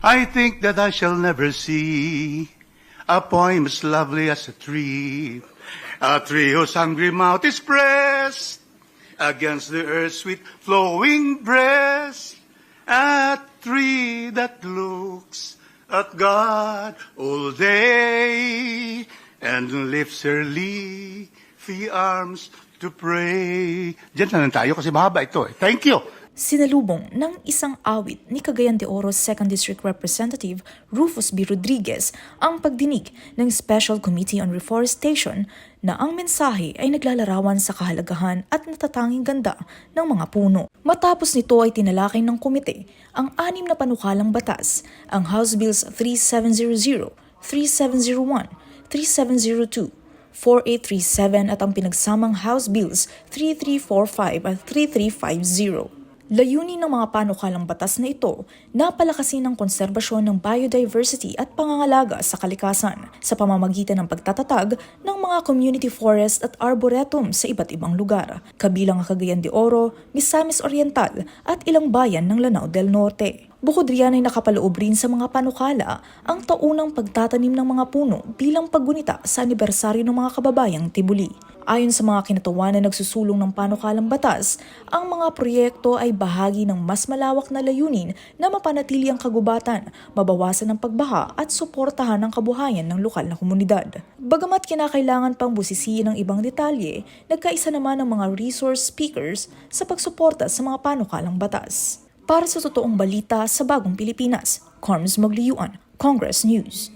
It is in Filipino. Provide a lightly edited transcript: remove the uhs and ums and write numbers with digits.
I think that I shall never see a poem as lovely as a tree whose hungry mouth is pressed against the earth's sweet flowing breast, a tree that looks at God all day and lifts her leafy arms to pray. Diyan na lang tayo kasi mahaba ito eh. Thank you. Sinalubong ng isang awit ni Cagayan de Oro's 2nd District Representative Rufus B. Rodriguez ang pagdinig ng Special Committee on Reforestation na ang mensahe ay naglalarawan sa kahalagahan at natatanging ganda ng mga puno. Matapos nito ay tinalakay ng komite ang 6 na panukalang batas, ang House Bills 3700, 3701, 3702, 4837 at ang pinagsamang House Bills 3345 at 3350. Layunin ng mga panukalang batas na ito na palakasin ang konserbasyon ng biodiversity at pangangalaga sa kalikasan sa pamamagitan ng pagtatatag ng mga community forest at arboretum sa iba't ibang lugar, kabilang ang Cagayan de Oro, Misamis Oriental at ilang bayan ng Lanao del Norte. Bukod riyan ay nakapaloob rin sa mga panukala ang taunang pagtatanim ng mga puno bilang paggunita sa anibersaryo ng mga kababayang Tibuli. Ayon sa mga kinatawanan na nagsusulong ng panukalang batas, ang mga proyekto ay bahagi ng mas malawak na layunin na mapanatili ang kagubatan, mabawasan ang pagbaha at suportahan ang kabuhayan ng lokal na komunidad. Bagamat kinakailangan pang busisiin ng ibang detalye, nagkaisa naman ang mga resource speakers sa pagsuporta sa mga panukalang batas. Para sa totoong balita sa Bagong Pilipinas, Carms Magliyuan, Congress News.